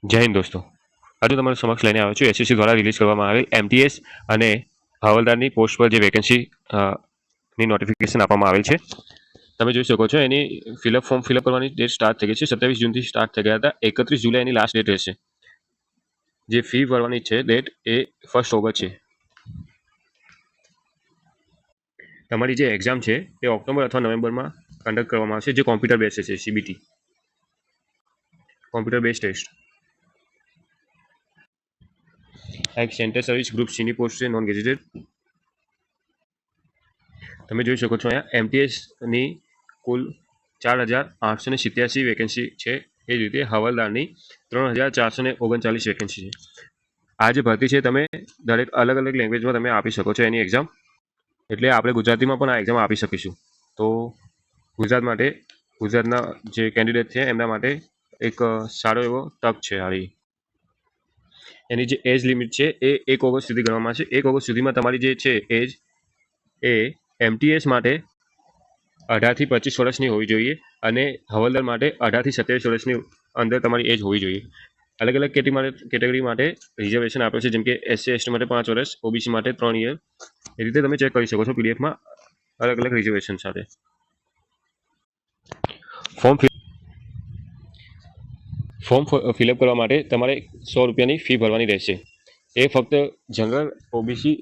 જય હિન્દ દોસ્તો, આજે તમારા સમક્ષ લઈને આવ્યો છું એસએસસી દ્વારા રિલીઝ કરવામાં આવેલ એમટીએસ અને હવાલદારની પોસ્ટ પર જે વેકેન્સી ની નોટિફિકેશન આપવામાં આવેલ છે. તમે જોઈ શકો છો એની ફોર્મ ફિલઅપ કરવાની ડેટ સ્ટાર્ટ થઈ ગઈ છે. 27 જૂનથી સ્ટાર્ટ થઈ ગયા હતા. 31 જુલાઈ એની લાસ્ટ ડેટ રહેશે. જે ફી ભરવાની છે ડેટ એ 1 ઓગસ્ટ છે. તમારી જે એક્ઝામ છે એ ઓક્ટોબર અથવા નવેમ્બરમાં કન્ડક્ટ કરવામાં આવશે, જે કોમ્પ્યુટર બેઝ છે, સીબીટી કોમ્પ્યુટર બેઝ ટેસ્ટ. એક સેન્ટર સર્વિસ ગ્રુપ સીની પોસ્ટ છે, નોન ગેજેટેડ. તમે જોઈ શકો છો અહીંયા એમટીએસની કુલ 4887 વેકેન્સી છે. એ જ રીતે હવાલદારની 3439 વેકેન્સી છે. આ જે ભરતી છે તમે દરેક અલગ અલગ લેંગ્વેજમાં તમે આપી શકો છો એની એક્ઝામ. એટલે આપણે ગુજરાતીમાં પણ આ એક્ઝામ આપી શકીશું. તો ગુજરાતના જે કેન્ડિડેટ છે એમના માટે એક સારો એવો તક છે. એની જે એજ લિમિટ છે એ 1 ઓગસ્ટ સુધી ગણવામાં આવશે. 1 ઓગસ્ટ સુધીમાં તમારી જે છે એજ એ એમટીએસ માટે 18 થી 25 વર્ષની હોવી જોઈએ અને હવાલદાર માટે 18 થી 27 વર્ષની અંદર તમારી એજ હોવી જોઈએ. અલગ અલગ કેટેગરી માટે રિઝર્વેશન આપે છે, જેમ કે એસસી એસટી માટે 5 વર્ષ, ઓબીસી માટે 3 યર. એ રીતે તમે ચેક કરી શકો છો પીડીએફમાં અલગ અલગ રિઝર્વેશન સાથે. ફોર્મ ફિલઅપ કરવા માટે તમારે 100 રૂપિયાની ફી ભરવાની રહેશે. એ ફક્ત જનરલ, ઓબીસી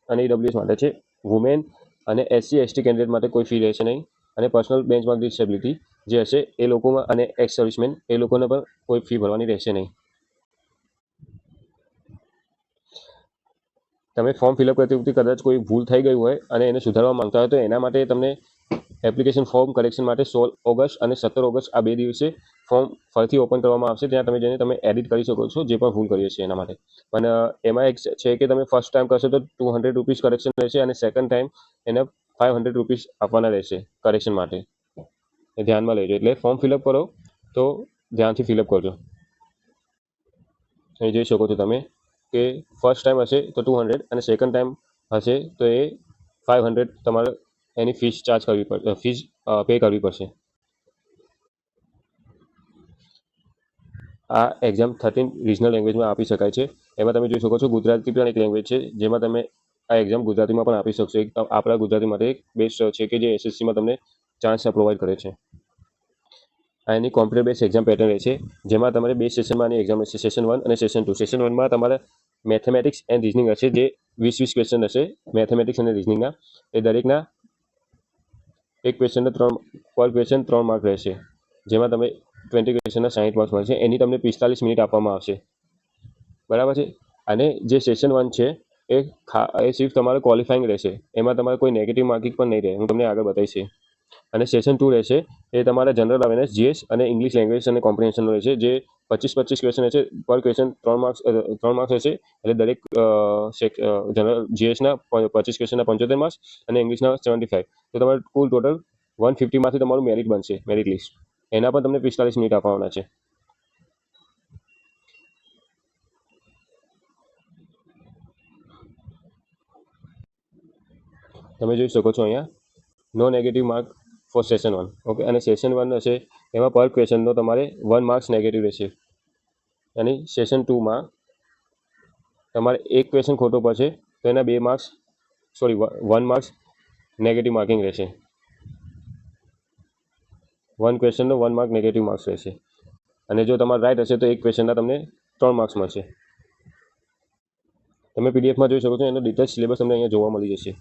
અને ઈડબ્લ્યુએસ માટે છે. વુમેન અને એસસી એસટી કેન્ડિડેટ માટે કોઈ ફી રહેશે નહીં. અને પર્સનલ બેન્ચમાર્ક ડિસેબિલિટી જે હશે એ લોકોમાં અને એક્સ સર્વિસમેન એ લોકોને પણ કોઈ ફી ભરવાની રહેશે નહીં. તમે ફોર્મ ફિલઅપ કરતી વખતે કદાચ કોઈ ભૂલ થઈ ગઈ હોય અને એને સુધારવા માંગતા હોય તો એના માટે તમને એપ્લિકેશન ફોર્મ કરેક્શન માટે 16 ઓગસ્ટ અને 17 ઓગસ્ટ આ 2 દિવસે ફોર્મ ફરીથી ઓપન કરવામાં આવશે. ત્યાં તમે જઈને તમે એડિટ કરી શકો છો જે પણ ભૂલ કરીએ છીએ એના માટે. પણ એમાં એક છે કે તમે ફર્સ્ટ ટાઈમ કરશો તો 200 રૂપીસ કરેક્શન રહેશે અને સેકન્ડ ટાઈમ એને 500 રૂપીસ આપવાના રહેશે કરેક્શન માટે. એ ધ્યાનમાં લેજો. એટલે ફોર્મ ફિલઅપ કરો તો ધ્યાનથી ફિલઅપ કરજો. અહીં જોઈ શકો છો તમે કે ફર્સ્ટ ટાઈમ હશે તો 200 અને સેકન્ડ ટાઈમ હશે તો એ 500 તમારે એની ફીસ પે કરવી પડશે. આ એક્ઝામ 13 રિજનલ લેંગ્વેજમાં આપી શકાય છે. એમાં તમે જોઈ શકો છો ગુજરાતી પણ એક લેંગ્વેજ છે, જેમાં તમે આ એક્ઝામ ગુજરાતીમાં પણ આપી શકશો. આપણા ગુજરાતી માટે એક બેસ્ટ છે કે જે એસએસસીમાં તમને ચાન્સ પ્રોવાઈડ કરે છે. આ એની કોમ્પ્યુટર બેઝ એક્ઝામ પેટર્ન રહે છે, જેમાં તમારે 2 સેશનમાં આની એક્ઝામ હશે, સેશન 1 અને સેશન 2. સેશન 1માં તમારે મેથેમેટિક્સ એન્ડ રિઝનિંગ હશે, જે 20 ક્વેશ્ચન હશે મેથેમેટિક્સ અને રિઝનિંગના. એ દરેકના એક ક્વેશ્ચનના પર ક્વેશ્ચન 3 માર્ક રહેશે, જેમાં તમે 20 ક્વેશ્ચનના 60 માર્ક્સ મળશે. એની તમને 45 મિનિટ આપવામાં આવશે. બરાબર છે. અને જે સેશન 1 છે એ સિર્ફ તમારે ક્વોલિફાઈંગ રહેશે. એમાં તમારે કોઈ નેગેટિવ માર્કિંગ પણ નહીં રહે. હું તમને આગળ બતાવીશ. અને સેશન 2 રહેશે એ તમારા જનરલ અવેરનેસ, જીએસ અને ઇંગ્લિશ લેંગ્વેજ અને કોમ્પ્રિહેન્શનનો રહેશે, જે 25 ક્વેશ્ચન હશે. પર ક્વેશ્ચન 3 માર્ક્સ હશે. એટલે દરેક જનરલ જીએસના 25 ક્વેશ્ચનના 75 માર્ક્સ અને ઇંગ્લિશના 75. તો તમારે કુલ ટોટલ 150માંથી તમારું મેરિટ બનશે, મેરિટ લિસ્ટ. એના પર તમને 45 મિનિટ આપવાના છે. તમે જોઈ શકો છો અહીંયા નો negative mark for session 1. Okay. અને સેશન 1 હશે એમાં પર ક્વેશ્ચનનો તમારે 1 માર્ક્સ નેગેટિવ રહેશે. અને સેશન 2માં તમારે એક ક્વેશ્ચન ખોટો પડશે તો એના 1 માર્ક્સ નેગેટિવ માર્કિંગ રહેશે. 1 ક્વેશ્ચનનો 1 માર્ક નેગેટિવ માર્ક્સ રહેશે. અને જો તમારે રાઈટ હશે તો એક ક્વેશ્ચનના તમને 3 માર્ક્સ મળશે. તમે પીડીએફમાં જોઈ શકો છો. એનો ડિટેલ સિલેબસ તમને અહીંયા જોવા મળી જશે.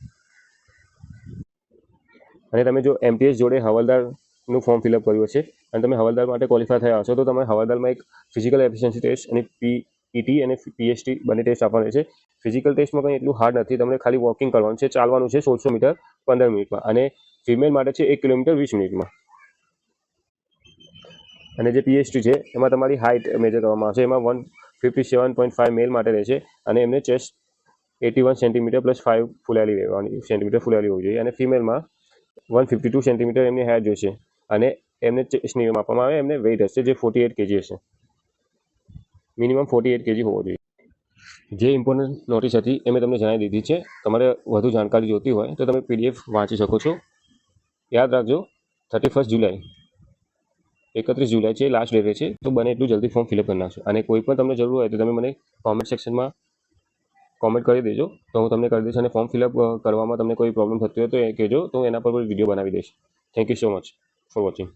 અને તમે જો એમટીએસ જોડે હવાલદારનું ફોર્મ ફિલઅપ કર્યું હશે અને તમે હવાલદાર માટે ક્વોલિફાય થયા હશો તો તમે હવાલદારમાં એક ફિઝિકલ એફિશિયન્સી ટેસ્ટ અને પીઈટી અને પીએસટી બંને ટેસ્ટ આપવાની છે. ફિઝિકલ ટેસ્ટમાં કંઈ એટલું હાર્ડ નથી. તમને ખાલી વોકિંગ કરવાનું છે, ચાલવાનું છે 1600 મીટર 15 મિનિટમાં. અને ફિમેલ માટે છે 1 કિલોમીટર 20 મિનિટમાં. અને જે પીએસટી છે એમાં તમારી હાઇટ મેજર કરવામાં આવશે. એમાં 157.5 મેલ માટે રહેશે અને એમને ચેસ્ટ 81 સેન્ટીમીટર પ્લસ 5 ફૂલેલી સેન્ટીમીટર ફૂલેલી હોવી જોઈએ. અને ફિમેલમાં 152 સેન્ટીમીટર એમની હાઇટ જોઈશે. અને એમને ચેસ્ટની આપવામાં આવે. એમને વેઇટ હશે જે 48 કેજી હશે. મિનિમમ 48 કેજી હોવો જોઈએ. જે ઇમ્પોર્ટન્ટ નોટિસ હતી એ મેં તમને જણાવી દીધી છે. તમારે વધુ જાણકારી જોઈતી હોય તો તમે પીડીએફ વાંચી શકો છો. યાદ રાખજો 31 જુલાઈ 31 જુલાઈ છે, લાસ્ટ ડેટ છે. તો બને એટલું જલ્દી ફોર્મ ફિલઅપ કરી નાખશો. અને કોઈ પણ તમને જરૂર હોય તો તમે મને કોમેન્ટ સેક્શનમાં કોમેન્ટ કરી દેજો, તો હું તમને કરી દઈશ. અને ફોર્મ ફિલઅપ કરવામાં તમને કોઈ પ્રોબ્લેમ થતી હોય તો એ કહેજો, તો હું એના પર વિડીયો બનાવી દઈશ. Thank you so much for watching.